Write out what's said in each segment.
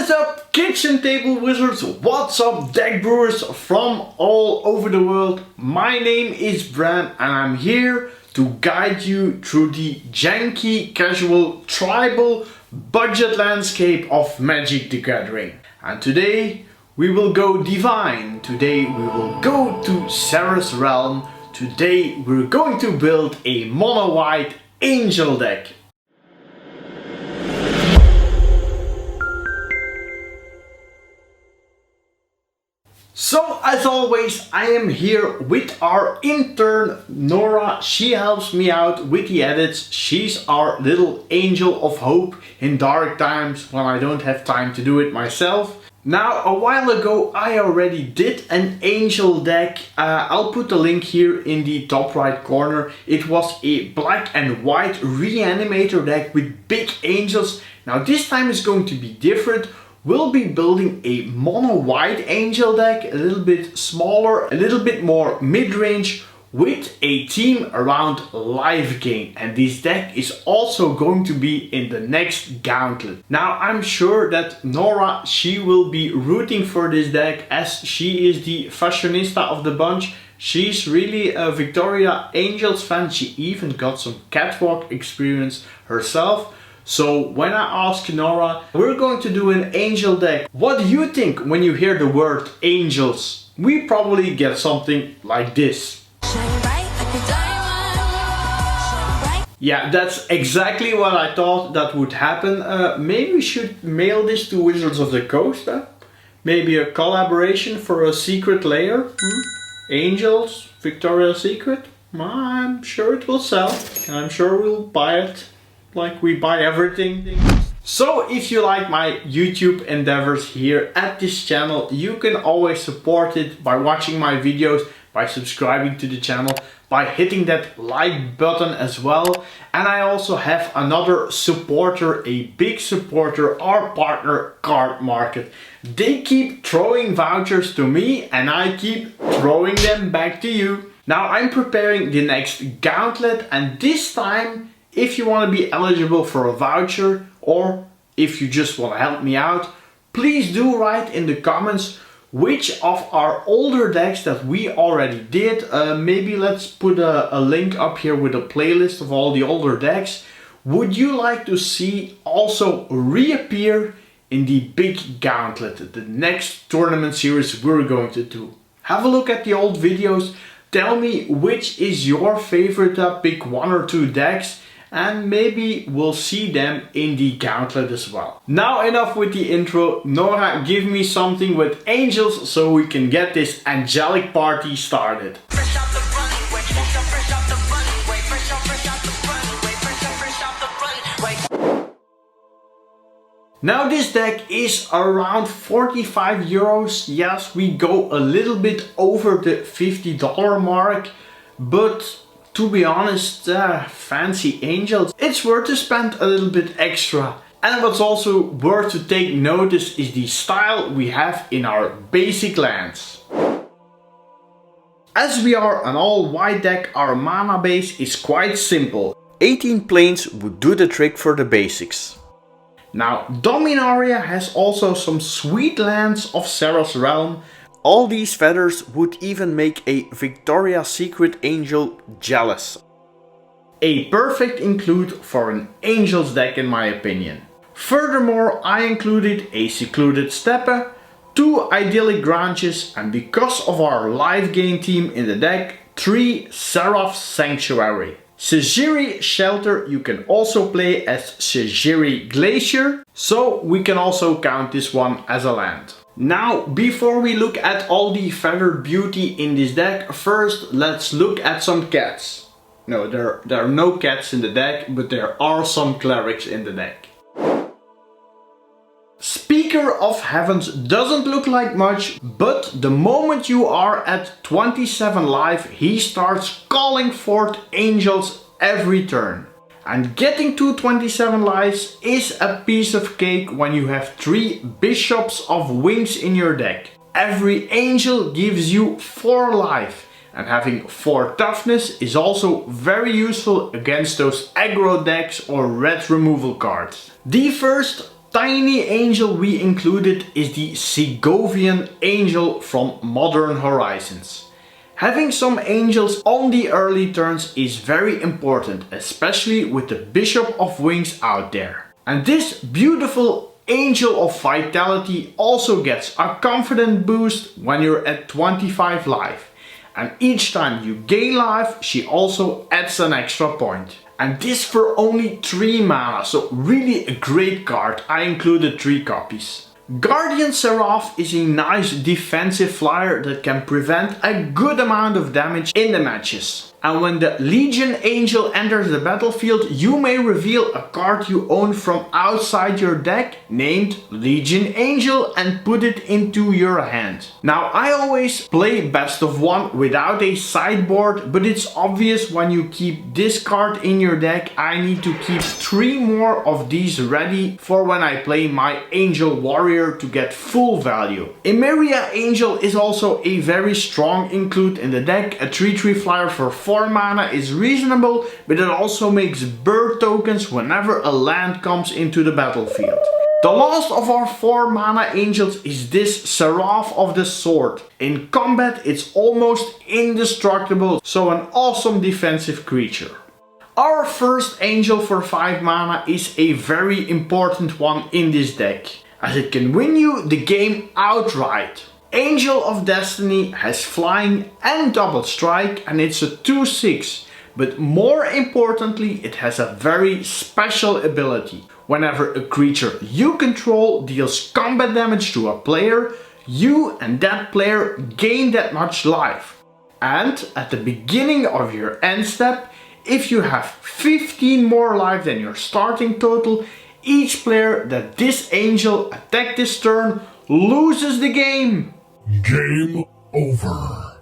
What is up, kitchen table wizards? What's up, deck brewers from all over the world? My name is Bram and I'm here to guide you through the janky, casual, tribal, budget landscape of Magic the Gathering. And today we will go divine. Today we will go to Sarah's realm. Today we're going to build a mono white angel deck. So as always, I am here with our intern Nora. She helps me out with the edits. She's our little angel of hope in dark times when I don't have time to do it myself. Now, a while ago I already did an angel deck. I'll put the link here in the top right corner. It was a black and white reanimator deck with big angels. Now this time is going to be different. We'll be building a mono white angel deck, a little bit smaller, a little bit more mid-range, with a theme around lifegain. And this deck is also going to be in the next gauntlet. Now I'm sure that Nora, she will be rooting for this deck as she is the fashionista of the bunch. She's really a Victoria Angels fan. She even got some catwalk experience herself. So when I ask Nora, we're going to do an angel deck. What do you think when you hear the word angels? We probably get something like this. Yeah, that's exactly what I thought that would happen. Maybe we should mail this to Wizards of the Coast. Maybe a collaboration for a secret layer. Angels, Victoria's Secret. I'm sure it will sell. I'm sure we'll buy it. Like we buy everything. So if you like my YouTube endeavors here at this channel, you can always support it by watching my videos, by subscribing to the channel, by hitting that like button as well. And I also have another supporter, a big supporter, our partner Cardmarket. They keep throwing vouchers to me and I keep throwing them back to you. Now I'm preparing the next gauntlet, and this time, if you want to be eligible for a voucher, or if you just want to help me out, please do write in the comments which of our older decks that we already did. Maybe let's put a link up here with a playlist of all the older decks. Would you like to see also reappear in the big gauntlet, the next tournament series we're going to do? Have a look at the old videos. Tell me which is your favorite. Pick one or two decks, and maybe we'll see them in the gauntlet as well. Now enough with the intro. Nora, give me something with angels so we can get this angelic party started. Now this deck is around 45 euros. Yes, we go a little bit over the $50 mark, but to be honest, fancy angels, it's worth to spend a little bit extra. And what's also worth to take notice is the style we have in our basic lands. As we are an all white deck, our mana base is quite simple. 18 planes would do the trick for the basics. Now Dominaria has also some sweet lands of Sarah's realm. All these feathers would even make a Victoria's Secret angel jealous. A perfect include for an angels deck in my opinion. Furthermore, I included a secluded steppe, 2 idyllic branches, and because of our lifegain theme in the deck, 3 Seraph's Sanctuary. Sejiri Shelter you can also play as Sejiri Glacier, so we can also count this one as a land. Now, before we look at all the feathered beauty in this deck, first let's look at some cats. No, there are no cats in the deck, but there are some clerics in the deck. Speaker of Heavens doesn't look like much, but the moment you are at 27 life, he starts calling forth angels every turn. And getting to 27 lives is a piece of cake when you have 3 Bishops of Wings in your deck. Every angel gives you 4 life, and having 4 toughness is also very useful against those aggro decks or red removal cards. The first tiny angel we included is the Segovian Angel from Modern Horizons. Having some angels on the early turns is very important, especially with the Bishop of Wings out there. And this beautiful Angel of Vitality also gets a confidence boost when you're at 25 life. And each time you gain life, she also adds an extra point. And this for only 3 mana, so really a great card. I included 3 copies. Guardian Seraph is a nice defensive flyer that can prevent a good amount of damage in the matches. And when the Legion Angel enters the battlefield, you may reveal a card you own from outside your deck named Legion Angel and put it into your hand. Now I always play best of 1 without a sideboard, but it's obvious when you keep this card in your deck, I need to keep 3 more of these ready for when I play my Angel Warrior to get full value. Emeria Angel is also a very strong include in the deck. A 3/3 flyer for 4 mana is reasonable, but it also makes bird tokens whenever a land comes into the battlefield. The last of our 4 mana angels is this Seraph of the Sword. In combat it's almost indestructible, so an awesome defensive creature. Our first angel for 5 mana is a very important one in this deck, as it can win you the game outright. Angel of Destiny has flying and double strike and it's a 2/6, but more importantly it has a very special ability. Whenever a creature you control deals combat damage to a player, you and that player gain that much life. And at the beginning of your end step, if you have 15 more life than your starting total, each player that this angel attacked this turn loses the game. Game over.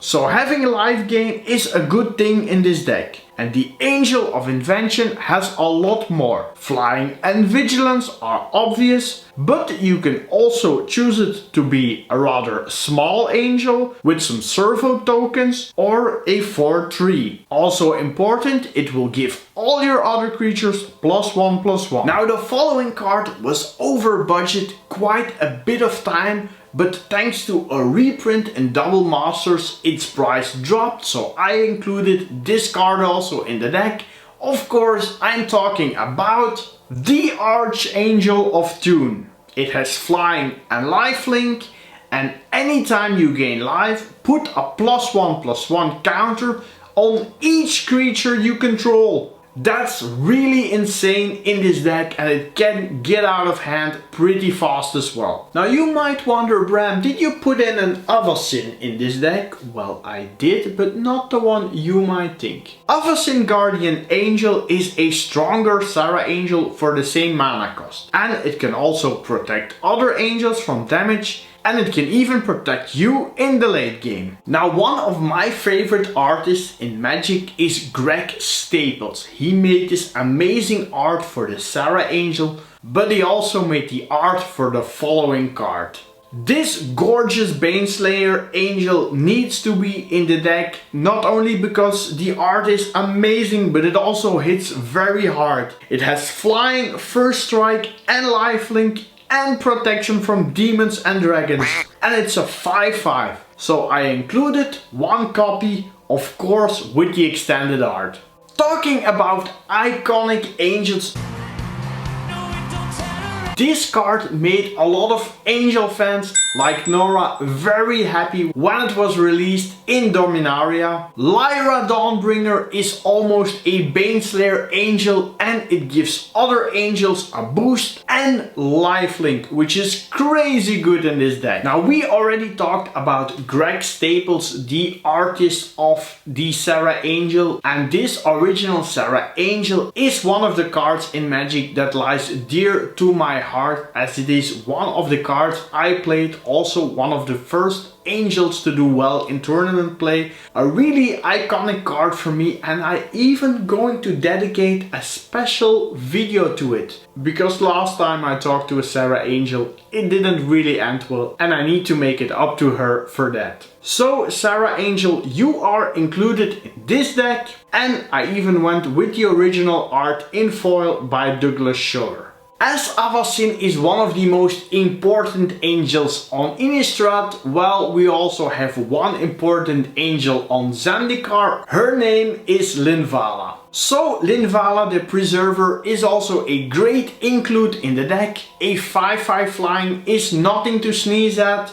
So having life gain is a good thing in this deck. And the Angel of Invention has a lot more. Flying and Vigilance are obvious, but you can also choose it to be a rather small angel with some servo tokens or a 4/3. Also important, it will give all your other creatures +1/+1. Now the following card was over budget quite a bit of time, but thanks to a reprint in Double Masters its price dropped, so I included this card also in the deck. Of course I'm talking about the Archangel of Tune. It has flying and lifelink, and anytime you gain life, put a +1/+1 counter on each creature you control. That's really insane in this deck, and it can get out of hand pretty fast as well. Now you might wonder, Bram, did you put in an Avacyn in this deck? Well, I did, but not the one you might think. Avacyn Guardian Angel is a stronger Sarah Angel for the same mana cost. And it can also protect other angels from damage, and it can even protect you in the late game. Now one of my favorite artists in Magic is Greg Staples. He made this amazing art for the Sarah Angel, but he also made the art for the following card. This gorgeous Baneslayer Angel needs to be in the deck, not only because the art is amazing, but it also hits very hard. It has flying, first strike and lifelink and protection from demons and dragons, and it's a 5/5. So I included 1 copy, of course with the extended art. Talking about iconic angels, this card made a lot of angel fans like Nora very happy when it was released in Dominaria. Lyra Dawnbringer is almost a Baneslayer angel, and it gives other angels a boost and lifelink, which is crazy good in this deck. Now we already talked about Greg Staples, the artist of the Sarah Angel, and this original Sarah Angel is one of the cards in Magic that lies dear to my heart, as it is one of the cards I played, also one of the first angels to do well in tournament play. A really iconic card for me, and I even going to dedicate a special video to it, because last time I talked to a Sarah Angel it didn't really end well, and I need to make it up to her for that. So Sarah Angel, you are included in this deck, and I even went with the original art in foil by Douglas Schiller. As Avacyn is one of the most important angels on Innistrad, well, we also have one important angel on Zendikar. Her name is Linvala. So Linvala the Preserver is also a great include in the deck. A 5/5 flying is nothing to sneeze at.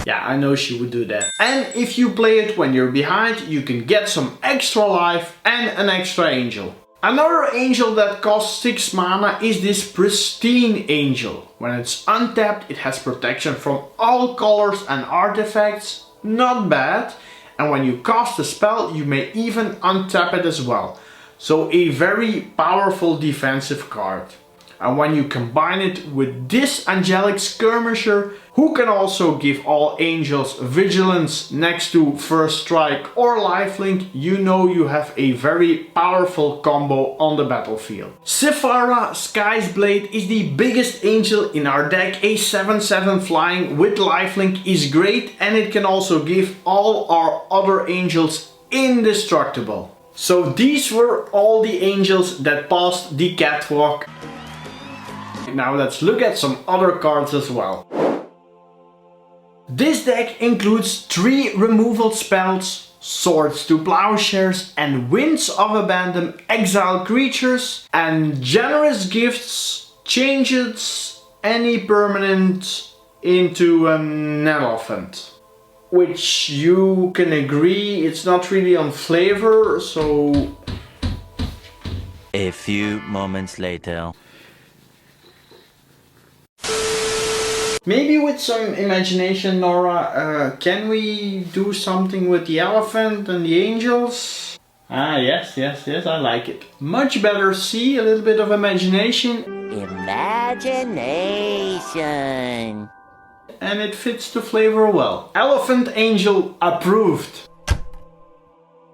Yeah, I know she would do that. And if you play it when you're behind, you can get some extra life and an extra angel. Another angel that costs 6 mana is this Pristine Angel. When it's untapped, it has protection from all colors and artifacts. Not bad. And when you cast a spell, you may even untap it as well. So a very powerful defensive card. And when you combine it with this Angelic Skirmisher, who can also give all angels vigilance next to first strike or lifelink, you know you have a very powerful combo on the battlefield. Sephara Sky's Blade is the biggest angel in our deck. A 7/7 flying with lifelink is great, and it can also give all our other angels indestructible. So these were all the angels that passed the catwalk. Now let's look at some other cards as well. This deck includes 3 removal spells, Swords to Plowshares and Winds of Abandon exile creatures, and generous gifts changes any permanent into an elephant. Which you can agree, it's not really on flavor, so... A few moments later. Maybe with some imagination, Nora, can we do something with the elephant and the angels? Ah, yes, I like it. Much better, see, a little bit of imagination. Imagination. And it fits the flavor well. Elephant Angel approved.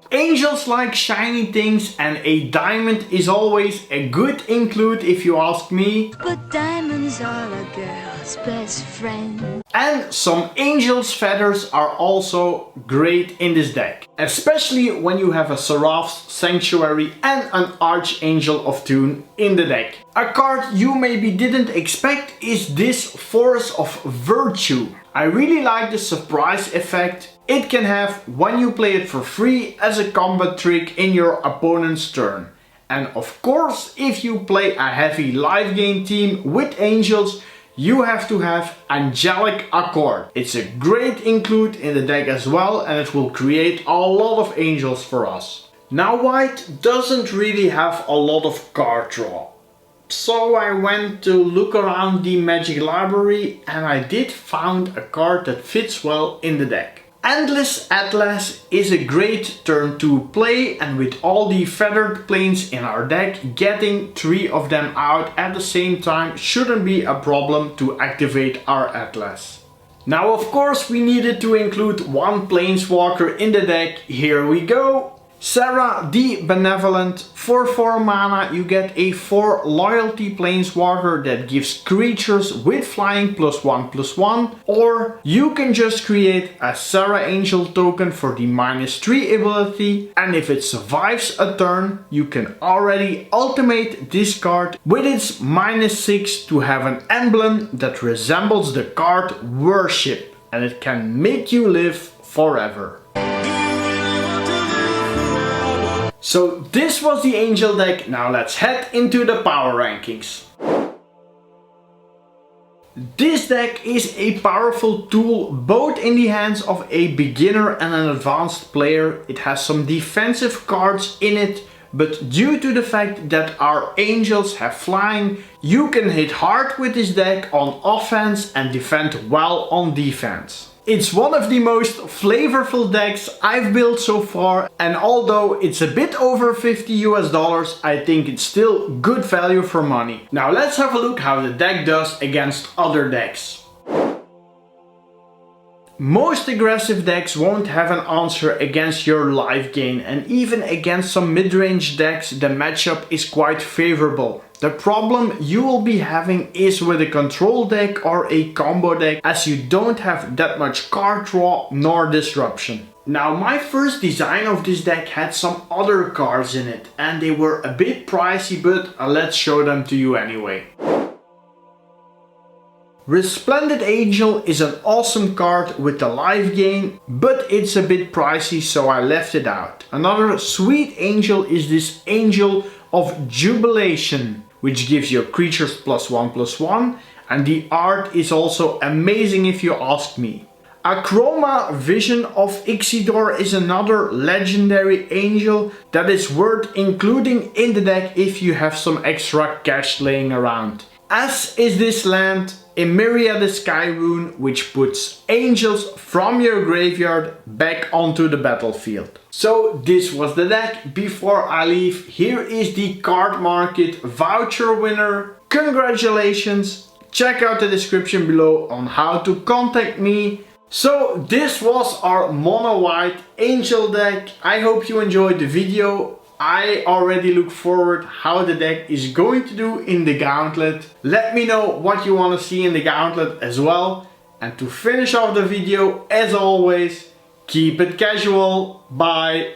Angels like shiny things, and a diamond is always a good include if you ask me. But diamonds are a girl's best friend. And some angels' feathers are also great in this deck. Especially when you have a Seraph's Sanctuary and an Archangel of Tune in the deck. A card you maybe didn't expect is this Force of Virtue. I really like the surprise effect it can have when you play it for free as a combat trick in your opponent's turn. And of course, if you play a heavy life gain team with angels, you have to have Angelic Accord. It's a great include in the deck as well, and it will create a lot of angels for us. Now white doesn't really have a lot of card draw. So I went to look around the Magic library, and I did find a card that fits well in the deck. Endless Atlas is a great turn 2 play, and with all the feathered planes in our deck, getting 3 of them out at the same time shouldn't be a problem to activate our Atlas. Now of course we needed to include one planeswalker in the deck. Here we go! Serra the Benevolent. For 4 mana you get a 4 loyalty planeswalker that gives creatures with flying +1/+1, or you can just create a Serra Angel token for the -3 ability, and if it survives a turn you can already ultimate this card with its -6 to have an emblem that resembles the card Worship, and it can make you live forever. So this was the angel deck. Now let's head into the power rankings. This deck is a powerful tool both in the hands of a beginner and an advanced player. It has some defensive cards in it, but due to the fact that our angels have flying, you can hit hard with this deck on offense and defend well on defense. It's one of the most flavorful decks I've built so far, and although it's a bit over $50 I think it's still good value for money. Now let's have a look how the deck does against other decks. Most aggressive decks won't have an answer against your life gain, and even against some mid-range decks the matchup is quite favorable. The problem you will be having is with a control deck or a combo deck, as you don't have that much card draw nor disruption. Now my first design of this deck had some other cards in it and they were a bit pricey, but let's show them to you anyway. Resplendent Angel is an awesome card with the life gain, but it's a bit pricey, so I left it out. Another sweet angel is this Angel of Jubilation, which gives your creatures +1/+1, and the art is also amazing if you ask me. Achroma Vision of Ixidor is another legendary angel that is worth including in the deck if you have some extra cash laying around. As is this land, Emeria the Sky Rune, which puts angels from your graveyard back onto the battlefield. So this was the deck. Before I leave, here is the card market voucher winner. Congratulations! Check out the description below on how to contact me. So this was our mono white angel deck. I hope you enjoyed the video. I already look forward how the deck is going to do in the gauntlet. Let me know what you want to see in the gauntlet as well. And to finish off the video, as always, keep it casual. Bye.